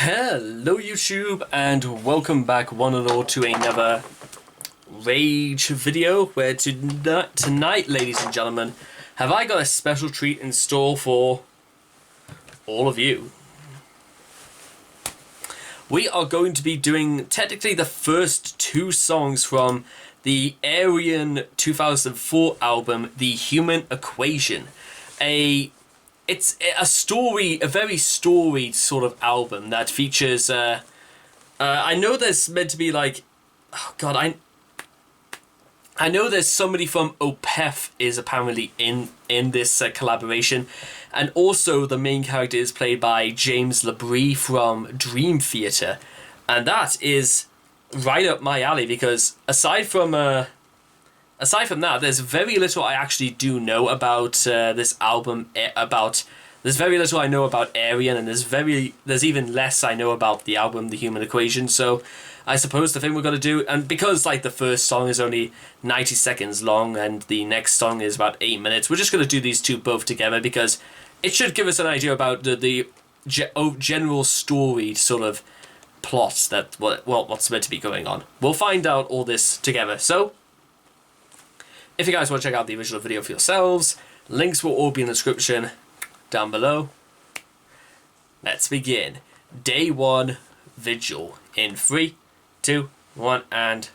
Hello YouTube, and welcome back one and all to another Rage video, where tonight, ladies and gentlemen, have I got a special treat in store for all of you. We are going to be doing technically the first two songs from the Aryeon 2004 album, The Human Equation. It's a very storied sort of album that features, I know there's meant to be like, oh god, I know there's somebody from OPEF is apparently in this collaboration, and also the main character is played by James LeBrie from Dream Theater, and that is right up my alley because aside from that, there's very little I actually do know about this album. There's very little I know about Aryeon, and there's even less I know about the album The Human Equation. So I suppose the thing we're gonna do, and because like the first song is only 90 seconds long and the next song is about 8 minutes, we're just gonna do these two both together because it should give us an idea about the general story sort of plot that what's meant to be going on. We'll find out all this together. So if you guys want to check out the original video for yourselves, links will all be in the description down below. Let's begin. Day 1, Vigil. In 3, 2, 1, and...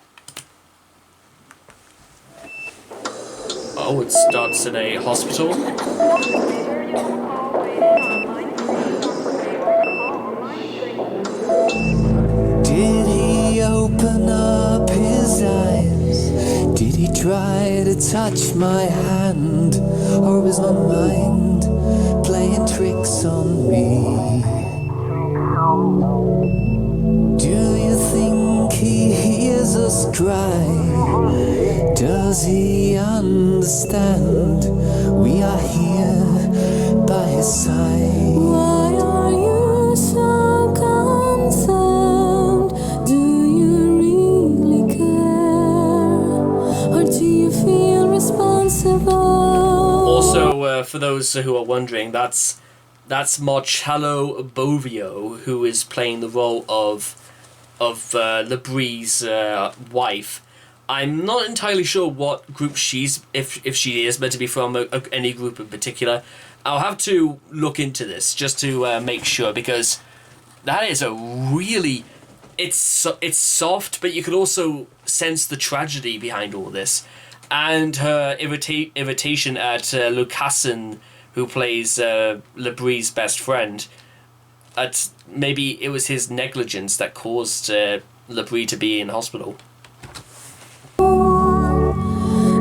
Oh, it starts in a hospital. Did he open up his eyes? Did he try to touch my hand? Or was my mind playing tricks on me? Do you think he hears us cry? Does he understand? We are here by his side. Why are you so concerned? Do you really care? Or do you feel responsible? Also, for those who are wondering, that's Marcello Bovio, who is playing the role of LeBrie's wife. I'm not entirely sure what group if she is meant to be from any group in particular. I'll have to look into this just to make sure, because that is a really... It's soft, but you could also sense the tragedy behind all this. And her irritation at Lucassen, who plays LeBrie's best friend. Maybe it was his negligence that caused LeBrie to be in hospital.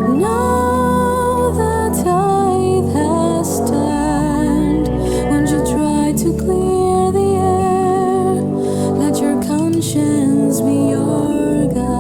Now that tide has turned, won't you try to clear the air? Let your conscience be your guide.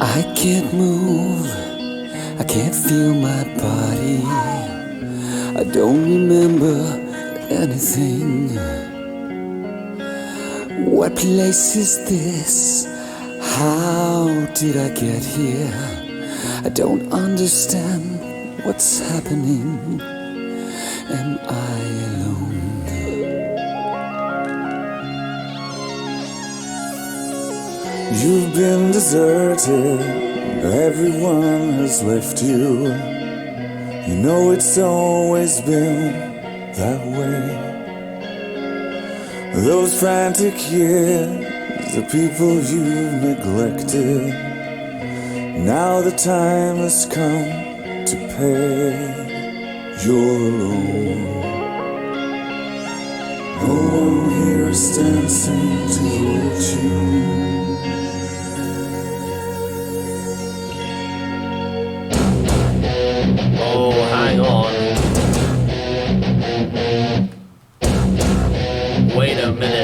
I can't move, I can't feel my body. I don't remember anything. What place is this? How did I get here? I don't understand what's happening. Am I alone? You've been deserted, everyone has left you. You know it's always been that way. Those frantic years, the people you've neglected, now the time has come to pay. You're alone. No one here is dancing to your tune. Oh, hang on. Wait a minute.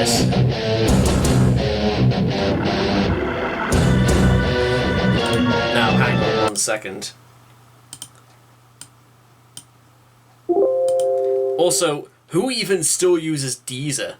second. Also, who even still uses Deezer?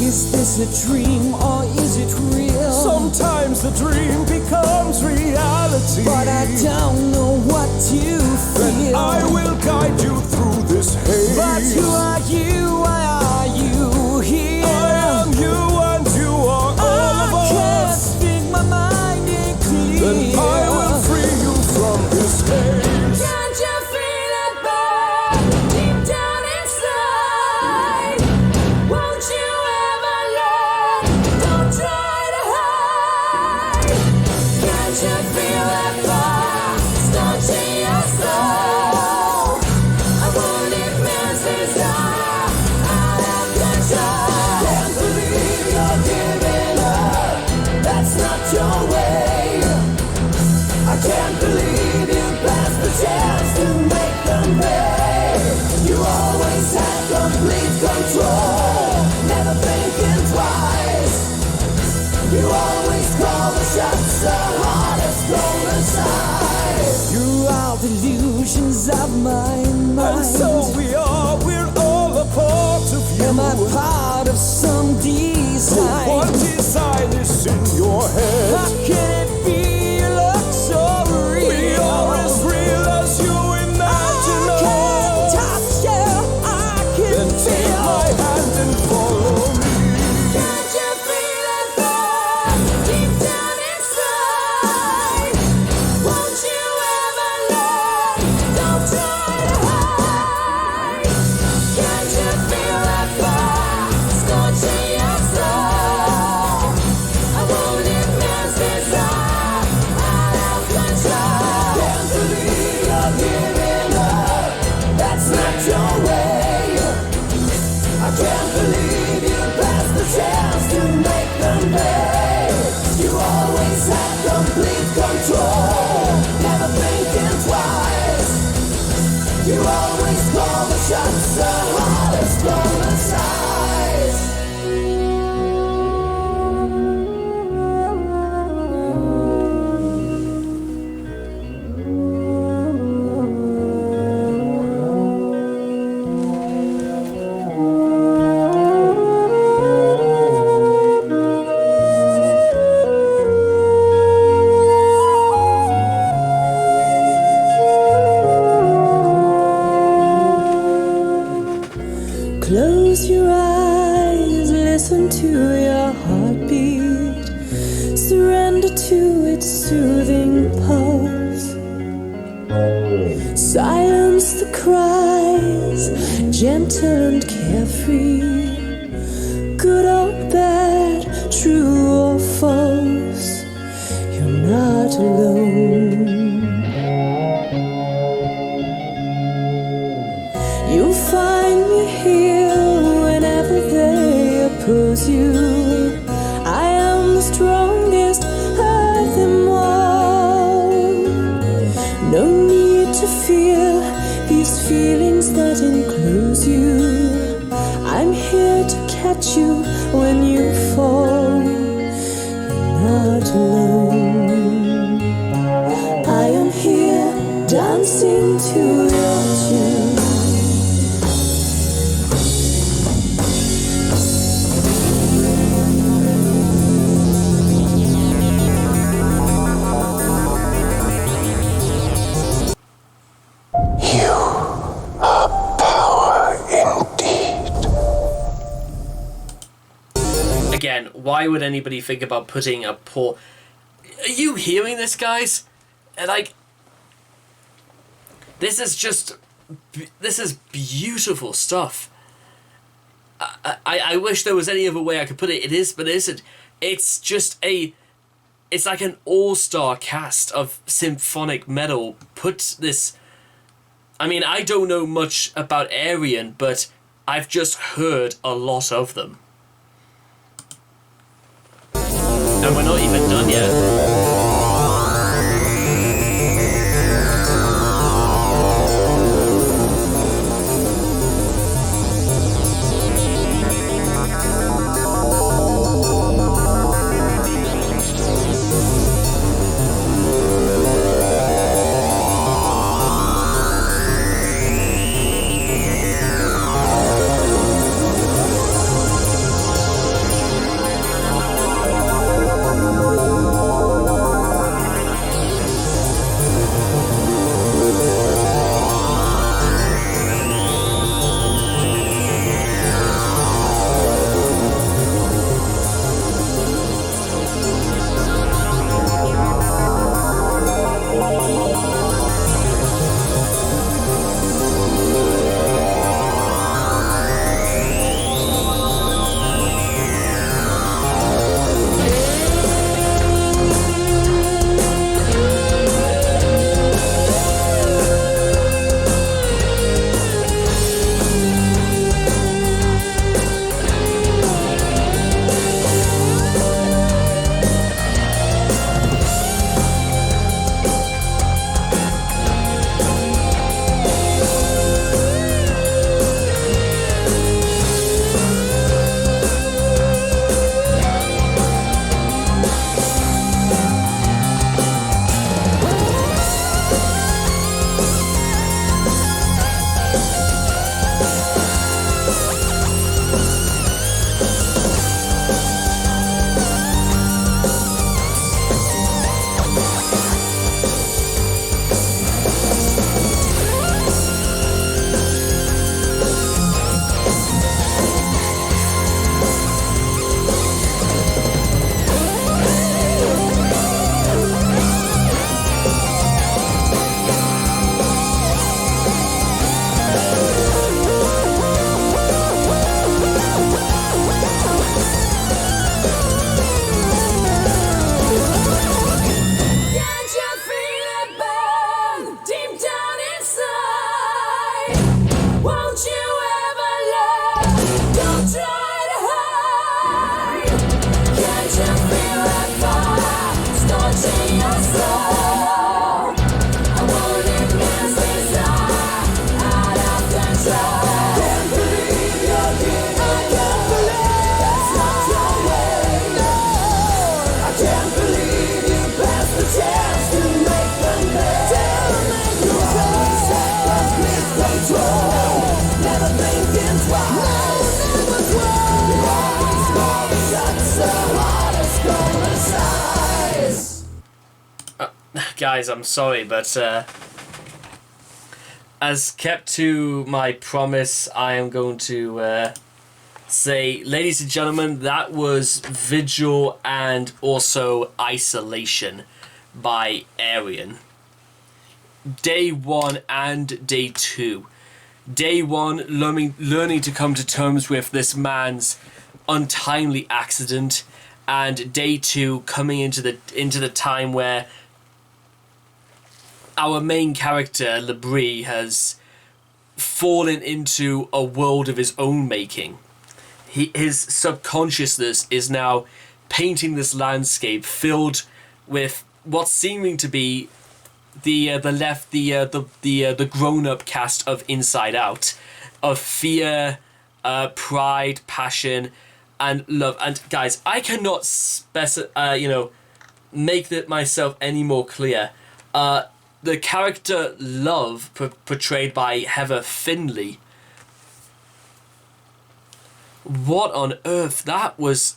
Is this a dream or is it real? Sometimes the dream becomes reality. But I don't know what to feel. I will guide you through this haze. But who are you? Why are you here? I am you and you are all of I can't us. speak my mind in clear. Then I will free you from this haze. Can't you feel it burn deep down inside? Won't you ever learn? Don't try to hide. Can't you feel it burn? Starting your soul. A wounded man's desire out of control. Can't believe you're giving up. That's not your way. I can't believe you passed the chance to make them pay. You always had complete control, never thinking twice. You always call the shots, the hardest goal aside. You're all delusions of my mind. And so we're all a part of you. Am I part of some design? What design is in your head? How can it be? You look so real. We are as real as you imagine. I can touch you. I can Then take feel. my hand and follow me. Can't you feel it burn deep down inside? Won't you ever learn? Don't try to hide. Can't you feel it burn, scorching your soul? A wounded man's desire out of control. Can't believe you're giving up. That's not your way. I can't believe you passed the chance to make them pay. You always had complete control, never thinking twice. You always call the shots, the hardest from the sides. Close your eyes, listen to your heartbeat. Surrender to its soothing pulse. Silence the cries, gentle and carefree. Good or bad, true or false, you're not alone. You'll find me here whenever they oppose you. I am the strongest of them all. No need to fear these feelings that enclose you. I'm here to catch you when you fall. You're not alone. I am here dancing to your tune. Again, why would anybody think about putting a poor... Are you hearing this, guys? Like, this is just... This is beautiful stuff. I wish there was any other way I could put it. It is, but it isn't. It's just a it's like an all-star cast of symphonic metal. Put this... I mean, I don't know much about Aryeon, but I've just heard a lot of them. And we're not even done yet. Guys, I'm sorry, but as kept to my promise, I am going to say, ladies and gentlemen, that was Vigil and also Isolation by Aryeon. Day 1 and Day 2. Day 1, learning to come to terms with this man's untimely accident, and Day 2 coming into the time where our main character, Labrie, has fallen into a world of his own making. His subconsciousness is now painting this landscape filled with what's seeming to be the grown-up cast of Inside Out, of fear, pride, passion, and love. And guys, I cannot make that myself any more clear. The character Love, portrayed by Heather Finley. What on earth? That was...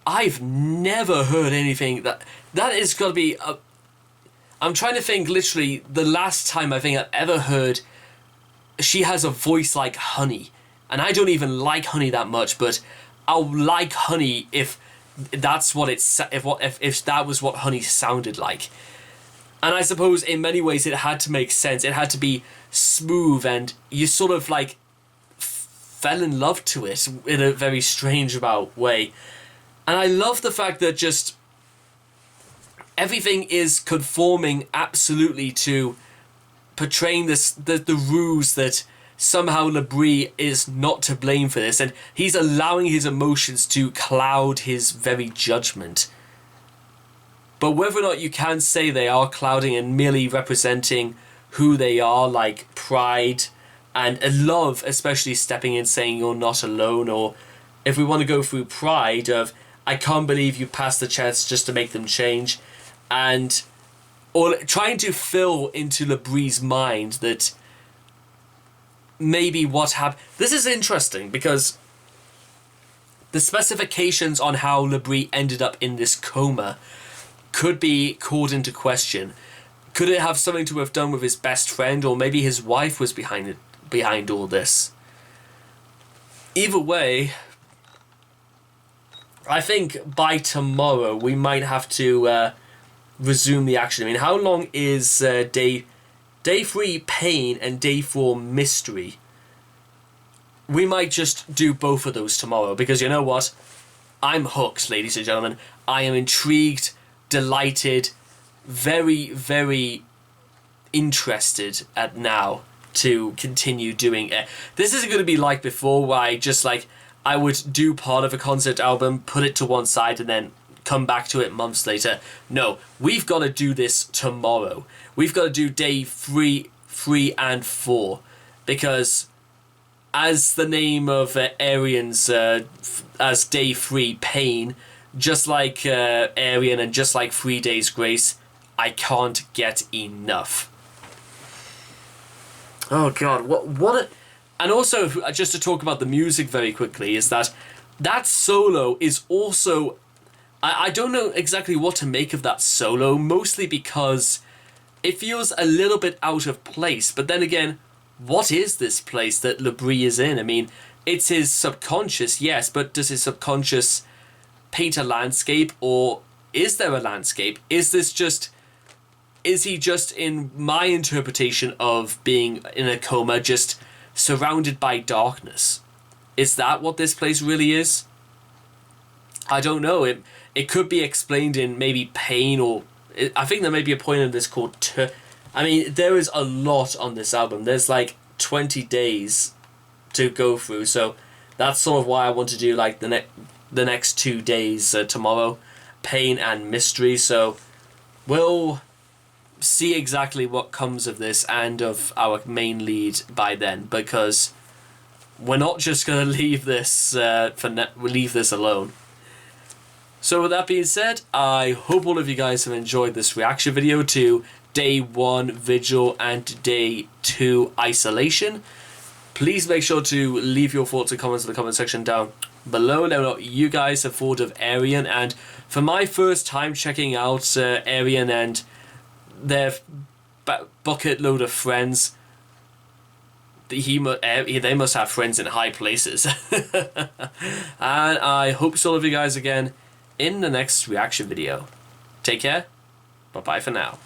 I've never heard anything that is got to be... I'm trying to think, literally, the last time I think I've ever heard... She has a voice like Honey. And I don't even like Honey that much, but I'll like Honey if that's what it's... If that was what Honey sounded like. And I suppose in many ways it had to make sense. It had to be smooth, and you sort of like fell in love to it in a very strange about way. And I love the fact that just everything is conforming absolutely to portraying this the ruse that somehow Labrie is not to blame for this, and he's allowing his emotions to cloud his very judgment. But whether or not you can say they are clouding and merely representing who they are, like pride and a love, especially stepping in saying you're not alone, or if we want to go through pride of I can't believe you passed the chance just to make them change, and or trying to fill into Labrie's mind that maybe what happened. This is interesting because the specifications on how Labrie ended up in this coma could be called into question. Could it have something to have done with his best friend, or maybe his wife was behind all this? Either way, I think by tomorrow we might have to resume the action. I mean, how long is day 3 pain and day 4 mystery? We might just do both of those tomorrow, because you know what? I'm hooked, ladies and gentlemen. I am intrigued, delighted, very, very interested at now to continue doing it. This isn't going to be like before, where I would do part of a concept album, put it to one side, and then come back to it months later. No, we've got to do this tomorrow. We've got to do day 3, and 4, because as the name of Aryeon's, as day 3 pain, just like Aryeon and just like 3 Days Grace, I can't get enough. Oh god, what and also, just to talk about the music very quickly, is that solo is also, I don't know exactly what to make of that solo, mostly because it feels a little bit out of place. But then again, what is this place that Labrie is in? I mean, it's his subconscious, yes, but does his subconscious paint a landscape, or is there a landscape? Is he just, in my interpretation of being in a coma, just surrounded by darkness? Is that what this place really is? I don't know. It could be explained in maybe pain, or I think there may be a point in this called I mean, there is a lot on this album. There's like 20 days to go through, so that's sort of why I want to do like the next 2 days tomorrow, pain and mystery. So we'll see exactly what comes of this and of our main lead by then, because we're not just gonna leave this leave this alone. So with that being said, I hope all of you guys have enjoyed this reaction video to day 1 Vigil and day 2 Isolation. Please make sure to leave your thoughts and comments in the comment section down below. Let me know what you guys have thought of Aryeon. And for my first time checking out Aryeon and their bucket load of friends, they must have friends in high places. And I hope to see all of you guys again in the next reaction video. Take care. Bye bye for now.